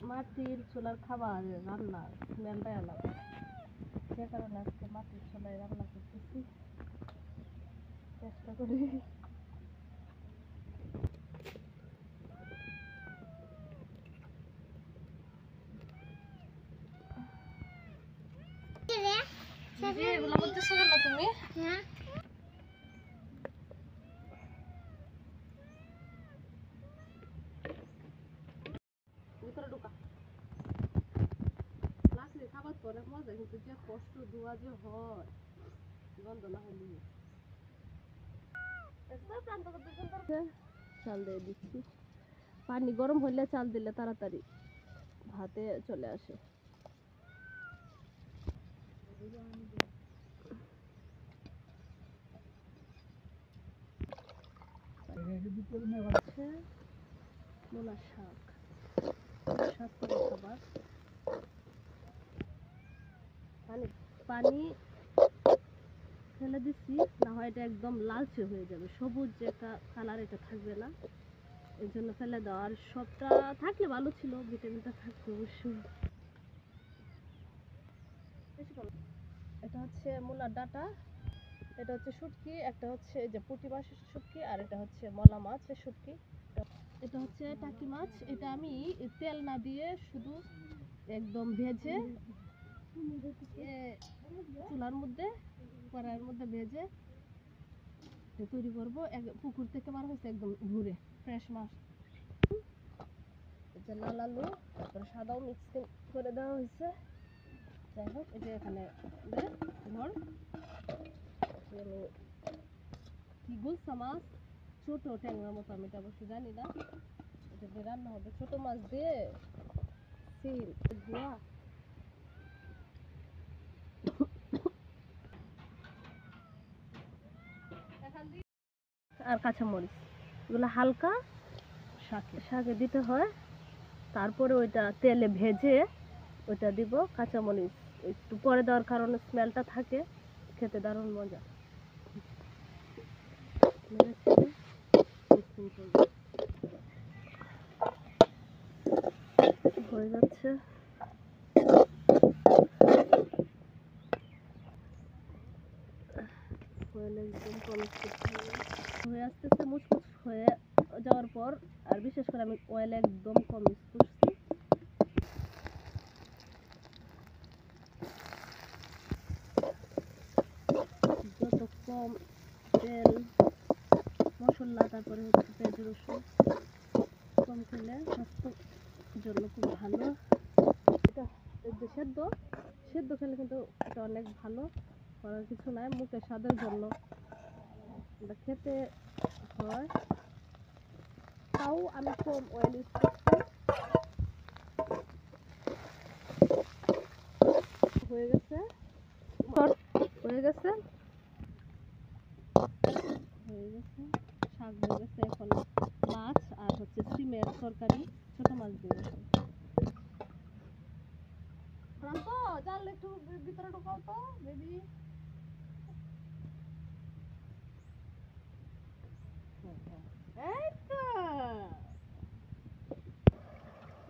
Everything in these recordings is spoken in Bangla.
মাটির চুলার খাবার রান্নার স্মেলটাই আলাদা, সে কারণে আজকে মাটির চুলায় রান্না করতেছি, চেষ্টা করি। এগুলো বলতেছো কেন তুমি? ভিতরে ঢোকা লাকড়ি খাবার তো অনেক মজা, কিন্তু যে কষ্ট ধোয়া যে হয় গন্ধ না হলে। চাল দিয়ে দিচ্ছি, পানি গরম হলে চাল দিলে তাড়াতাড়ি ভাতে চলে আসে। মূলা শাক স্বাস্থ্যকর খাবার। পানি ফেলে দিচ্ছি, না হয় এটা একদম লালচে হয়ে যাবে, সবুজ যে কালার এটা থাকবে না, এর জন্য ফেলে দাও। আর সবটা থাকলে ভালো ছিল, ভিটামিনটা থাকবে অবশ্যই। এটা হচ্ছে মূলার ডাটা, এটা হচ্ছে শুটকি, একটা হচ্ছে এই যে পুঁটি মাছের শুটকি, আর এটা হচ্ছে মলা মাছের শুটকি। এটা হচ্ছে টাকি মাছ, এটা আমি তেল না দিয়ে শুধু একদম ভেজে চুলার মধ্যে কড়াইয়ের মধ্যে ভেজে তৈরি করবো। পুকুর থেকে মারা হয়েছে একদম ঘুরে, ফ্রেশ মাছ। লাল আলু তারপরে সাদাও মিক্স করে দেওয়া হয়েছে। যাই হোক, এটা এখানে ধর আমি কি গুলশা মাছ, ছোট ট্যাংরার মতো, আমি এটা অবশ্য জানি না, এটা দিয়ে রান্না হবে ছোট মাছ দিয়ে সিল ধোয়া। আর কাঁচামরিচ, এগুলো হালকা শাকে দিতে হয়, তারপরে ওইটা তেলে ভেজে ওইটা দিব। কাঁচামরিচ একটু পরে দেওয়ার কারণে স্মেলটা থাকে, খেতে দারুণ মজা। হয়ে যাচ্ছে, হয়ে আসতেছে মুচমুচ হয়ে যাওয়ার পর। আর বিশেষ করে আমি অয়েল একদম কম ইউজ করছি, যত কম তেল মশলা তারপরে হচ্ছে পেঁয়াজ রসুন কম খেলে স্বাস্থ্যের জন্য খুব ভালো। এটা যে সেদ্ধ সেদ্ধ খেলে কিন্তু এটা অনেক ভালো, করার কিছু নাই, মুখের স্বাদের জন্য এটা খেতে হয়। তাও আমি কম অয়েল ইউজ করছি। হয়ে গেছে হয়ে গেছে হয়ে গেছে শাক হয়ে গেছে। এখন মাছ আর হচ্ছে সিমের তরকারি, ছোট মাছ দিয়ে বসাবো। প্রান্ত জাল একটু ভিতরে ঢোকাও তো বেবি। এই তো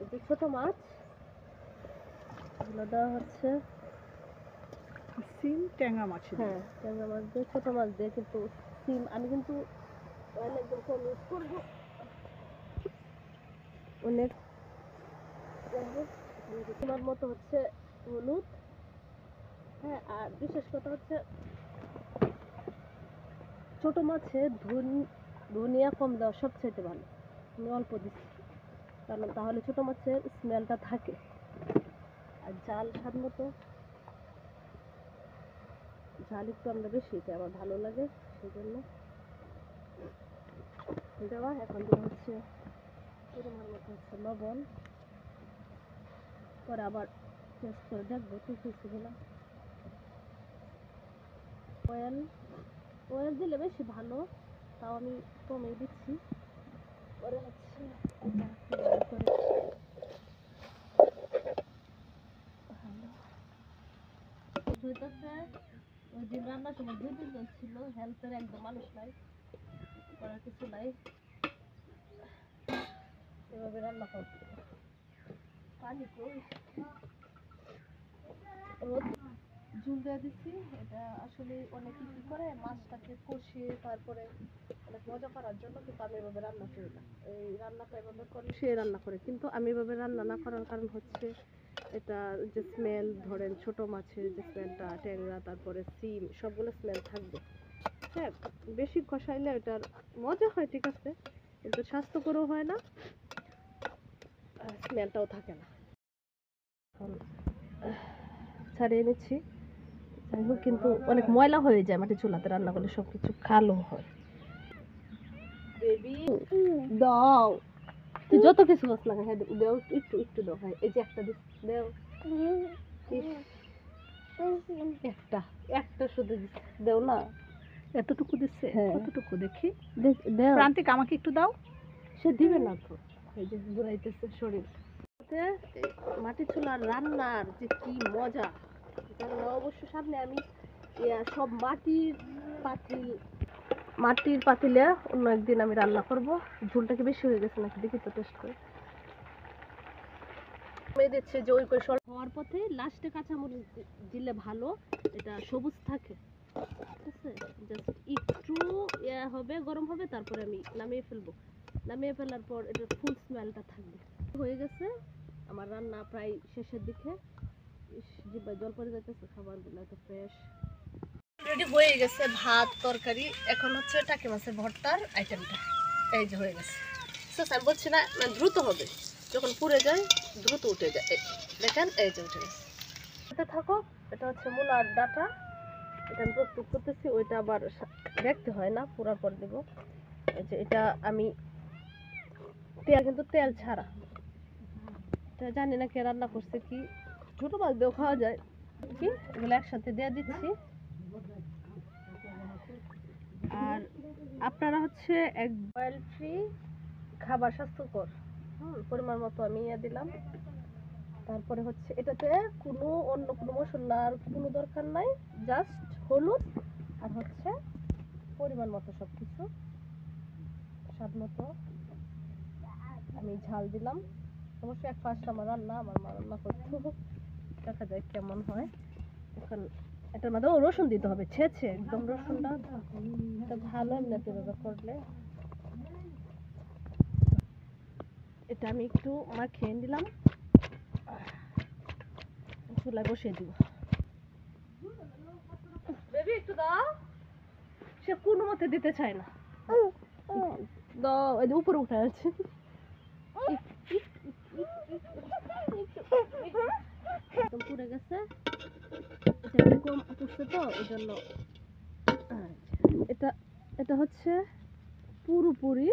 এই ছোট মাছ এগুলো দেওয়া হচ্ছে, সিম ট্যাংরা মাছ। হ্যাঁ, ট্যাংরা মাছ দিয়ে ছোট মাছ দিয়ে, কিন্তু সিম আমি কিন্তু অয়েল একদম কম ইউজ করবো অনেক। তোমার মতো হচ্ছে হলুদ, হ্যাঁ, আর বিশেষ কথা হচ্ছে ছোট মাছে ধনিয়া কম দেওয়া সবচাইতে ভালো। আমি অল্প দিচ্ছি, কারণ তাহলে ছোট মাছের স্মেলটা থাকে। আর ঝাল স্বাদ মতো, ঝাল একটু আমরা বেশি, এটা আমার ভালো লাগে, সেই জন্য দেওয়া। এখন দেওয়া হচ্ছে পরিমাণ মতো হচ্ছে লবণ, পরে আবার টেস্ট করে দেখবো ঠিক হয়েছে কিনা। অয়েল দিলে বেশি ভালো, তাও আমি কমে দিচ্ছি। পরে হচ্ছে ওই দিন রান্নার সময় 2-3 জন ছিল, হেল্পের একদম মানুষ নাই, করার কিছু নাই, এভাবে রান্না করতে পানি কই ঝুল দিয়ে দিচ্ছি। এটা আসলে অনেকে কি করে মাছটাকে কষিয়ে তারপরে অনেক মজা করার জন্য, কিন্তু আমি এভাবে রান্না করি না। এই রান্নাটা এভাবে করলে সে রান্না করে, কিন্তু আমি এভাবে রান্না না করার কারণ হচ্ছে এটা যে স্মেল, ধরেন ছোট মাছের যে স্মেলটা, ট্যাংরা তারপরে সিম সবগুলো স্মেল থাকবে। হ্যাঁ, বেশি কষাইলে এটার মজা হয় ঠিক আছে, কিন্তু স্বাস্থ্যকরও হয় না, স্মেলটাও থাকে না। ছাড়িয়ে নিচ্ছি, যাই হোক কিন্তু অনেক ময়লা হয়ে যায় মাটির চুলাতে রান্না করলে, সবকিছু কালো হয়। বেবি দাও, তুই যত কিছু মশলা হ্যাঁ দেও, একটু একটু দাও। হ্যাঁ এই যে একটা দেও, একটা একটা শুধু দেও না, এতটুকু দিচ্ছে। কতটুকু দেখি, প্রান্তিক আমাকে একটু দাও। সে দিবে না তো, এই যে ঘুরাইতেছে শরীর। মাটির চুলার রান্নার যে কি মজা, অবশ্য সামনে আমি সব মাটির পাতিলে অন্য একদিন আমি রান্না করব। ঝোলটা কি বেশি হয়ে গেছে নাকি দেখি তো, টেস্ট করে দিচ্ছে যে ওই হওয়ার পথে লাস্টে কাঁচামরিচ দিলে ভালো, এটা সবুজ থাকে। ঠিক আছে, জাস্ট একটু হবে, গরম হবে, তারপরে আমি নামিয়ে ফেলবো। নামিয়ে ফেলার পর এটা ফুল স্মেলটা থাকবে। হয়ে গেছে আমার রান্না প্রায় শেষের দিকে। জিহ্বায় জল পড়ে যাইতেছে, খাবারগুলো এত ফ্রেশ রেডি হয়ে গেছে। ভাত তরকারি, এখন হচ্ছে টাকি মাছের ভর্তার আইটেমটা। এই যে হয়ে গেছে। আমি বলছি না দ্রুত হবে, যখন পুড়ে যায় দ্রুত উঠে যায়। দেখেন এই যে উঠে গেছে। থাকো, এটা হচ্ছে মূলার ডাটা, এটা আমি প্রস্তুত করতেছি। ওইটা আবার দেখতে হয় না, পুরার পর দেবো। এই যে এটা আমি তেল, কিন্তু তেল ছাড়া, এটা জানি না কে রান্না করছে, কি ছোট মাছ দিয়েও খাওয়া যায় কি, এগুলো একসাথে দিয়ে দিচ্ছি। আর আপনারা হচ্ছে এক অয়েল ফ্রি খাবার, স্বাস্থ্যকর পরিমাণ মতো আমি দিলাম। তারপরে হচ্ছে এটাতে কোনো অন্য কোনো মশলার কোনো দরকার নাই, জাস্ট হলুদ আর হচ্ছে পরিমাণ মতো সব কিছু, স্বাদ মতো আমি ঝাল দিলাম। অবশ্যই এক ফার্স্ট আমার রান্না, আমার মা রান্না করতো, দেখা যায় কেমন হয়। এখন এটার মধ্যে রসুন দিতে হবে, ছেঁচে একদম রসুনটা, এটা ভালো এমনিতে ব্যবহার করলে। এটা আমি একটু মাখিয়ে দিলাম, চুলায় বসিয়ে দিব। বেবি একটু দাও, সে কোনো মতে দিতে চায় না, দাও। এই যে উপরে উঠে আছে, একদম পুড়ে গেছে, এটা কম পুড়ছে তো ওই জন্য। এটা এটা হচ্ছে পুরোপুরি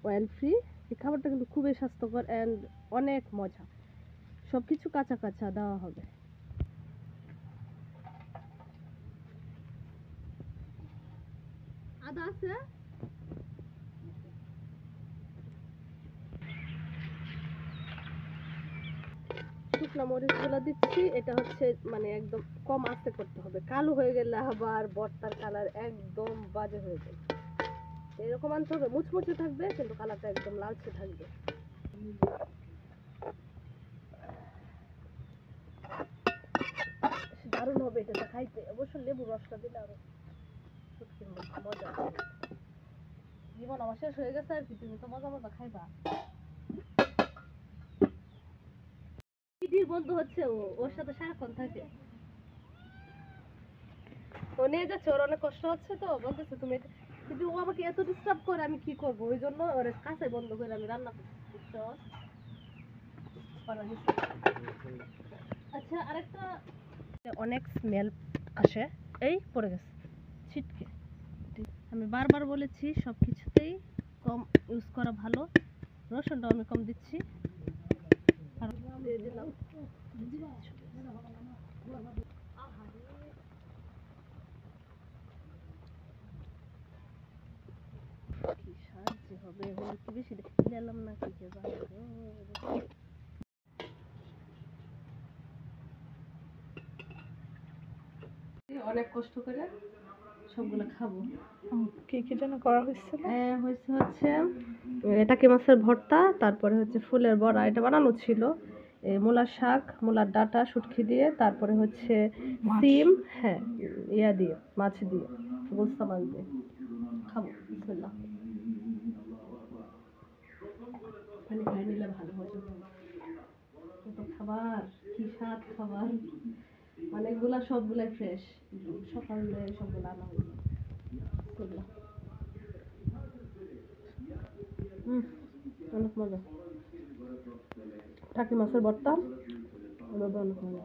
অয়েল ফ্রি। এই খাবারটা কিন্তু খুবই স্বাস্থ্যকর অ্যান্ড অনেক মজা, সব কিছু কাঁচা কাঁচা দেওয়া হবে। আদা আছে, শুকনো মরিচগুলো দিচ্ছি। এটা হচ্ছে মানে একদম কম আস্তে করতে হবে, কালো হয়ে গেলে আবার ভর্তার কালার একদম বাজে হয়ে যায়। এরকম আনতে হবে, মুচমুচে থাকবে কিন্তু কালারটা একদম লালচে থাকবে। দারুণ হবে এটা খাইতে, অবশ্য লেবুর রসটা দিলে আরো মজা। জীবন আমার শেষ হয়ে গেছে আর কি, তুমি তো মজা মজা খাইবা। বন্ধু হচ্ছে ও, ওর সাথে সারাক্ষণ থাকে, ও নিয়ে যাচ্ছে, ওর অনেক কষ্ট হচ্ছে তো বলতেছে তুমি, কিন্তু ও আমাকে এত ডিস্টার্ব করে আমি কি করবো, ওই জন্য ওর কাছে বন্ধ করে আমি রান্না করছি। আচ্ছা আরেকটা, অনেক স্মেল আসে, এই পড়ে গেছে ছিটকে। আমি বারবার বলেছি সব কিছুতেই কম ইউজ করা ভালো, রসুনটাও আমি কম দিচ্ছি। আর দিয়ে দিলাম কি সাহায্য হবে, হলুদ কি বেশি দিলাম না কি কে জানে। অনেক কষ্ট করে সবগুলো খাবো। কি কি যেন করা হয়েছিল? হচ্ছে টাকি মাছের ভর্তা, তারপরে হচ্ছে ফুলের বড়া, এটা বানানো ছিল। মূলার শাক, মূলার ডাঁটা, শুটকি দিয়ে, তারপরে হচ্ছে সিম, হ্যাঁ ইয়া দিয়ে, মাছ দিয়ে, গোস্তা মাছ দিয়ে খাবো। বিসমিল্লাহ। পানি খাই নিলে ভালো হয়ে যাবে। কত খাবার, কি স্বাদ খাবার, অনেকগুলা, সবগুলাই ফ্রেশ, সকালে সবগুলো আনা হয়েছে। বিসমিল্লাহ। অনেক মজা। টাকি মাছের ভর্তা, এভাবে অনেক মজা।